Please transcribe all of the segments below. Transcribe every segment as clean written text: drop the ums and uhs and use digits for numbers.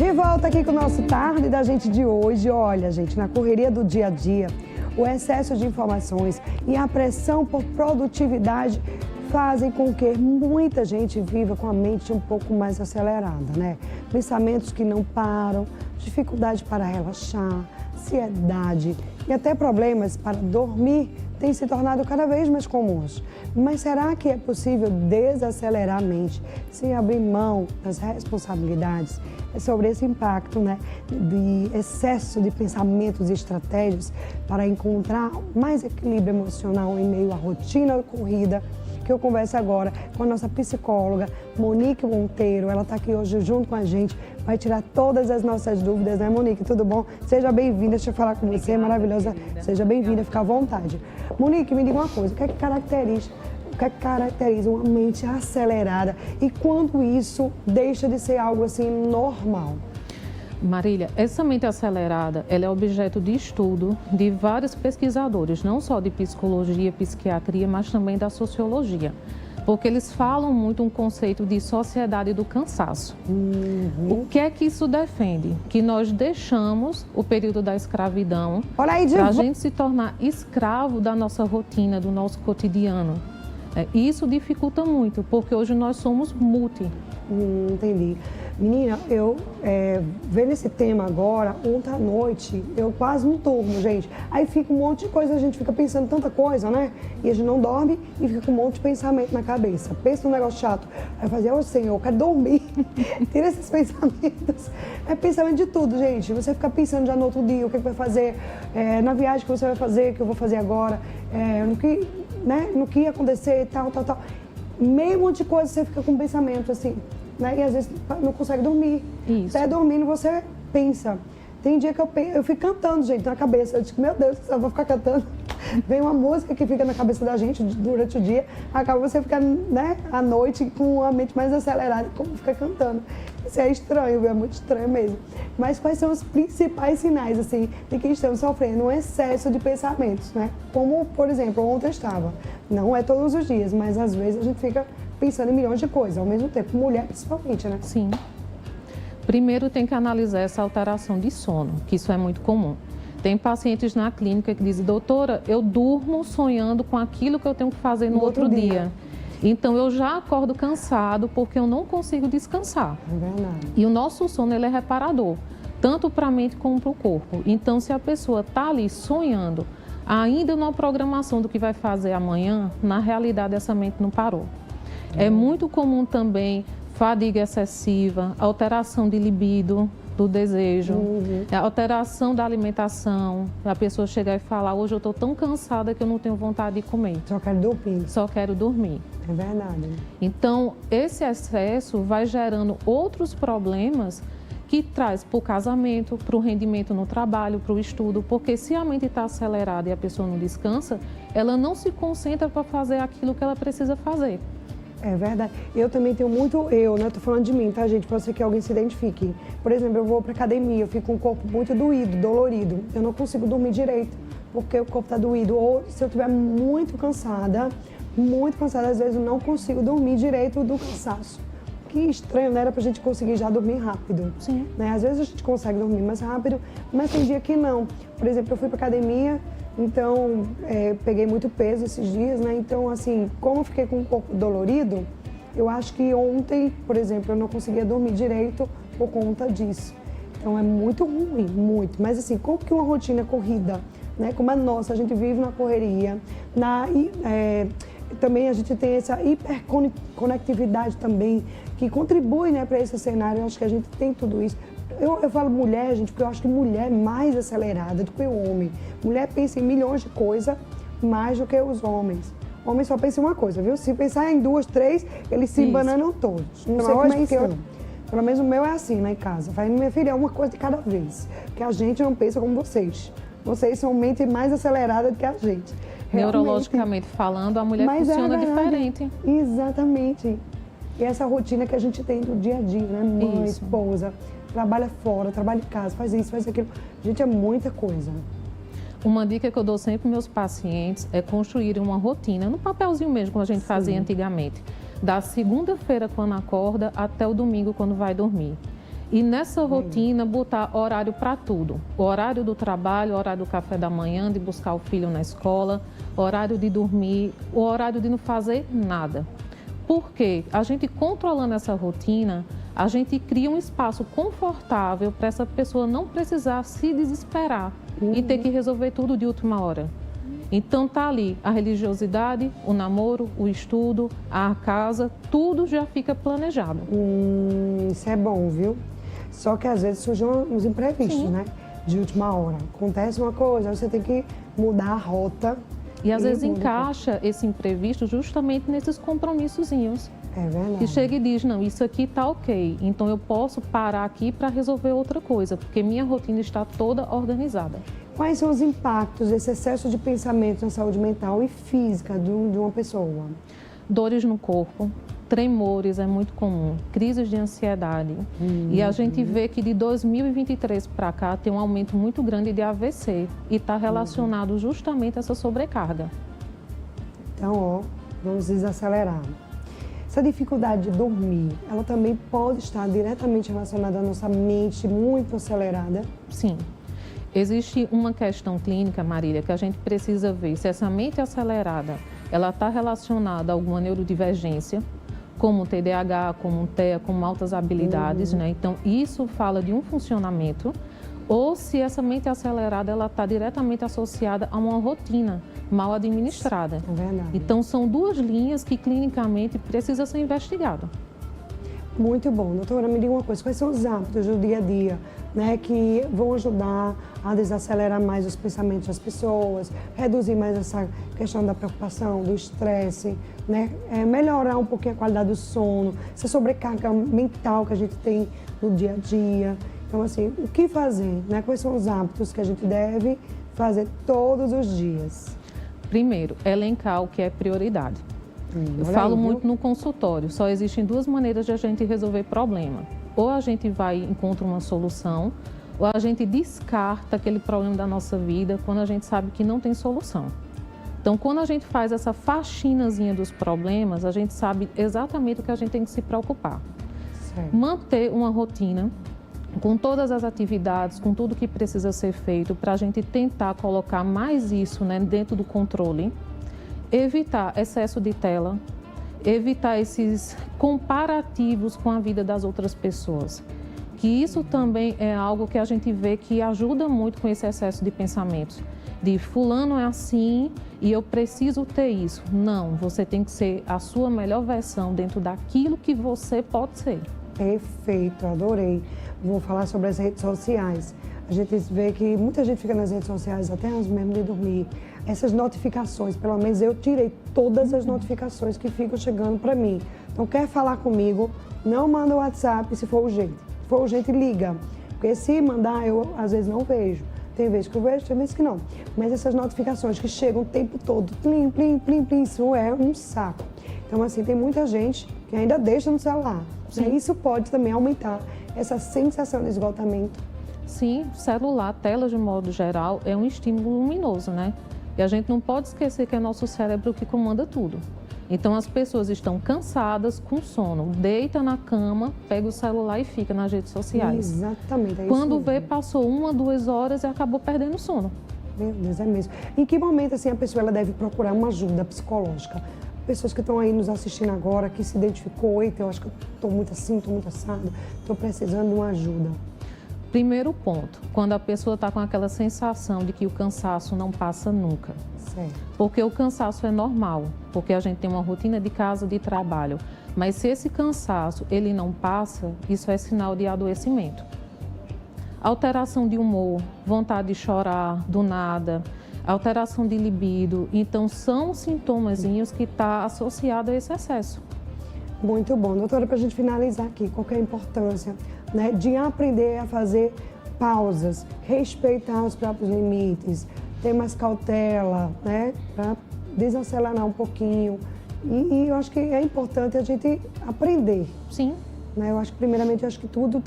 De volta aqui com o nosso Tarde da Gente de hoje. Olha, gente, na correria do dia a dia, o excesso de informações e a pressão por produtividade fazem com que muita gente viva com a mente um pouco mais acelerada, né? Pensamentos que não param, dificuldade para relaxar, ansiedade e até problemas para dormir têm se tornado cada vez mais comuns. Mas será que é possível desacelerar a mente sem abrir mão das responsabilidades? É sobre esse impacto, né, de excesso de pensamentos e estratégias para encontrar mais equilíbrio emocional em meio à rotina corrida, que eu converso agora com a nossa psicóloga, Monique Monteiro. Ela está aqui hoje junto com a gente, vai tirar todas as nossas dúvidas, né, Monique? Tudo bom? Seja bem-vinda, deixa eu falar com você, maravilhosa. Seja bem-vinda, fica à vontade. Monique, me diga uma coisa, o que é que caracteriza uma mente acelerada e quando isso deixa de ser algo assim normal? Marília, essa mente acelerada, ela é objeto de estudo de vários pesquisadores, não só de psicologia, psiquiatria, mas também da sociologia. Porque eles falam muito um conceito de sociedade do cansaço. O que é que isso defende? Que nós deixamos o período da escravidão para a gente se tornar escravo da nossa rotina, do nosso cotidiano. Isso dificulta muito, porque hoje nós somos multi. Entendi. Menina, eu vendo esse tema agora, ontem à noite, eu quase não durmo, gente. Aí fica um monte de coisa, a gente fica pensando tanta coisa, né? E a gente não dorme e fica com um monte de pensamento na cabeça. Pensa num negócio chato. Aí eu fazia, ô Senhor, eu quero dormir. Tira esses pensamentos. É pensamento de tudo, gente. Você fica pensando já no outro dia, o que vai fazer, na viagem que você vai fazer, que eu vou fazer agora, no que ia acontecer, tal. Meio monte de coisa, você fica com pensamento assim. Né? E às vezes não consegue dormir. Isso. Até dormindo você pensa. Tem dia que eu fico cantando, gente, na cabeça. Eu digo, meu Deus, eu vou ficar cantando. Vem uma música que fica na cabeça da gente durante o dia, acaba você ficando, né, à noite com a mente mais acelerada e como fica cantando. Isso é estranho, é muito estranho mesmo. Mas quais são os principais sinais, assim, de que estamos sofrendo um excesso de pensamentos, né? Como, por exemplo, ontem eu estava. Não é todos os dias, mas às vezes a gente fica pensando em milhões de coisas ao mesmo tempo, mulher principalmente, né? Sim. Primeiro tem que analisar essa alteração de sono, que isso é muito comum. Tem pacientes na clínica que dizem, doutora, eu durmo sonhando com aquilo que eu tenho que fazer no outro dia. Então eu já acordo cansado porque eu não consigo descansar. É verdade. E o nosso sono ele é reparador, tanto para a mente como para o corpo. Então se a pessoa está ali sonhando, ainda na programação do que vai fazer amanhã, na realidade essa mente não parou. É muito comum também fadiga excessiva, alteração de libido, do desejo, alteração da alimentação. A pessoa chegar e falar, hoje eu estou tão cansada que eu não tenho vontade de comer. Só quero dormir. Só quero dormir. É verdade. Então, esse excesso vai gerando outros problemas que traz para o casamento, para o rendimento no trabalho, para o estudo, porque se a mente está acelerada e a pessoa não descansa, ela não se concentra para fazer aquilo que ela precisa fazer. É verdade. Eu também tenho muito, né? Tô falando de mim, tá, gente? Pode ser que alguém se identifique. Por exemplo, eu vou pra academia, eu fico com o corpo muito doído, dolorido. Eu não consigo dormir direito, porque o corpo tá doído. Ou se eu estiver muito cansada, às vezes eu não consigo dormir direito do cansaço. Que estranho, né? Era pra gente conseguir já dormir rápido. Sim. Né? Às vezes a gente consegue dormir mais rápido, mas tem dia que não. Por exemplo, eu fui pra academia, então, peguei muito peso esses dias, né? Então, assim, como eu fiquei com o corpo dolorido, eu acho que ontem, por exemplo, eu não conseguia dormir direito por conta disso. Então, é muito ruim, muito. Mas, assim, como que uma rotina corrida, né? Como a nossa, a gente vive na correria, também a gente tem essa hiperconectividade também, que contribui, né, para esse cenário. Eu acho que a gente tem tudo isso. Eu falo mulher, gente, porque eu acho que mulher é mais acelerada do que o homem. Mulher pensa em milhões de coisas mais do que os homens. Homem só pensa em uma coisa, viu? Se pensar em 2, 3, eles se embananam todos. Não sei como é isso. Pelo menos o meu é assim, lá em casa. Falei, minha filha, é uma coisa de cada vez. Porque a gente não pensa como vocês. Vocês são mente mais acelerada do que a gente. Neurologicamente falando, a mulher funciona diferente. Exatamente. E essa rotina que a gente tem do dia a dia, né? Mãe, esposa, trabalha fora, trabalha em casa, faz isso, faz aquilo. Gente, é muita coisa. Uma dica que eu dou sempre para meus pacientes é construir uma rotina, no papelzinho mesmo, como a gente fazia antigamente. Da segunda-feira, quando acorda, até o domingo, quando vai dormir. E nessa rotina, botar horário para tudo. O horário do trabalho, o horário do café da manhã, de buscar o filho na escola, o horário de dormir, o horário de não fazer nada. Porque a gente controlando essa rotina, a gente cria um espaço confortável para essa pessoa não precisar se desesperar e ter que resolver tudo de última hora. Então tá ali a religiosidade, o namoro, o estudo, a casa, tudo já fica planejado. Isso é bom, viu? Só que às vezes surgem uns imprevistos, né? De última hora. Acontece uma coisa, você tem que mudar a rota. E às vezes encaixa esse imprevisto justamente nesses compromissozinhos. É verdade. Que chega e diz, não, isso aqui tá ok, então eu posso parar aqui para resolver outra coisa, porque minha rotina está toda organizada. Quais são os impactos desse excesso de pensamento na saúde mental e física de uma pessoa? Dores no corpo, tremores é muito comum, crises de ansiedade. E a gente vê que de 2023 para cá tem um aumento muito grande de AVC e está relacionado justamente a essa sobrecarga. Então, ó, vamos desacelerar. Essa dificuldade de dormir, ela também pode estar diretamente relacionada à nossa mente muito acelerada? Sim. Existe uma questão clínica, Marília, que a gente precisa ver se essa mente acelerada, ela está relacionada a alguma neurodivergência, como TDAH, como TEA, como altas habilidades, né? Então, isso fala de um funcionamento, ou se essa mente acelerada, ela está diretamente associada a uma rotina mal administrada. É verdade. Então, são duas linhas que clinicamente precisa ser investigado. Muito bom. Doutora, me diga uma coisa, quais são os hábitos do dia a dia, né, que vão ajudar a desacelerar mais os pensamentos das pessoas, reduzir mais essa questão da preocupação, do estresse, né, melhorar um pouquinho a qualidade do sono, essa sobrecarga mental que a gente tem no dia a dia. Então, assim, o que fazer, né? Quais são os hábitos que a gente deve fazer todos os dias? Primeiro, elencar o que é prioridade. Eu falo muito no consultório, só existem duas maneiras de a gente resolver problema. Ou a gente vai e encontra uma solução, ou a gente descarta aquele problema da nossa vida quando a gente sabe que não tem solução. Então, quando a gente faz essa faxinazinha dos problemas, a gente sabe exatamente o que a gente tem que se preocupar. Certo. Manter uma rotina com todas as atividades, com tudo que precisa ser feito, para a gente tentar colocar mais isso, né, dentro do controle. Evitar excesso de tela, evitar esses comparativos com a vida das outras pessoas. Que isso também é algo que a gente vê que ajuda muito com esse excesso de pensamentos. De fulano é assim e eu preciso ter isso. Não, você tem que ser a sua melhor versão dentro daquilo que você pode ser. Perfeito, adorei. Vou falar sobre as redes sociais. A gente vê que muita gente fica nas redes sociais até antes mesmo de dormir. Essas notificações, pelo menos eu tirei todas as notificações que ficam chegando para mim. Então, quer falar comigo, não manda o WhatsApp se for urgente. Se for urgente, liga. Porque se mandar, eu às vezes não vejo. Tem vezes que eu vejo, tem vezes que não. Mas essas notificações que chegam o tempo todo, plim, plim, plim, plim, isso é um saco. Então, assim, tem muita gente que ainda deixa no celular. E isso pode também aumentar essa sensação de esgotamento. Sim, celular, telas de modo geral, é um estímulo luminoso, né? E a gente não pode esquecer que é nosso cérebro que comanda tudo. Então, as pessoas estão cansadas, com sono, deita na cama, pega o celular e fica nas redes sociais. Exatamente, é isso Quando mesmo. vê, passou 1, 2 horas e acabou perdendo o sono. Meu Deus, é mesmo. Em que momento, assim, a pessoa ela deve procurar uma ajuda psicológica? Pessoas que estão aí nos assistindo agora, que se identificou, eita, eu acho que eu estou muito assim, estou muito assado, estou precisando de uma ajuda. Primeiro ponto, quando a pessoa está com aquela sensação de que o cansaço não passa nunca. Certo. Porque o cansaço é normal, porque a gente tem uma rotina de casa, de trabalho. Mas se esse cansaço ele não passa, isso é sinal de adoecimento. Alteração de humor, vontade de chorar do nada, alteração de libido. Então, são sintomazinhos que estão associados a esse excesso. Muito bom. Doutora, para a gente finalizar aqui, qual que é a importância, né, de aprender a fazer pausas, respeitar os próprios limites, ter mais cautela, né, para desacelerar um pouquinho. E eu acho que é importante a gente aprender. Sim. Né? Eu acho que, primeiramente, eu acho que tudo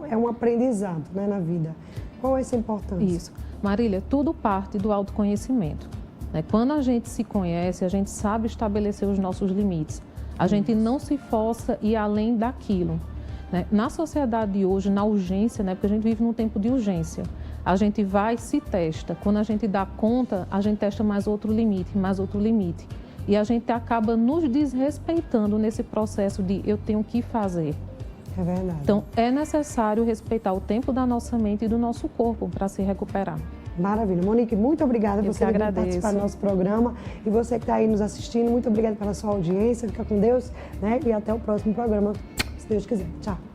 é um aprendizado, né, na vida. Qual é essa importância? Isso. Marília, tudo parte do autoconhecimento. Né? Quando a gente se conhece, a gente sabe estabelecer os nossos limites. A gente não se força a ir além daquilo. né? Na sociedade de hoje, na urgência, né? Porque a gente vive num tempo de urgência. A gente vai e se testa. Quando a gente dá conta, a gente testa mais outro limite, mais outro limite. E a gente acaba nos desrespeitando nesse processo de eu tenho que fazer. É verdade. Então, é necessário respeitar o tempo da nossa mente e do nosso corpo para se recuperar. Maravilha. Monique, muito obrigada por você vir participar do nosso programa. E você que está aí nos assistindo, muito obrigada pela sua audiência. Fica com Deus, né? E até o próximo programa, se Deus quiser. Tchau.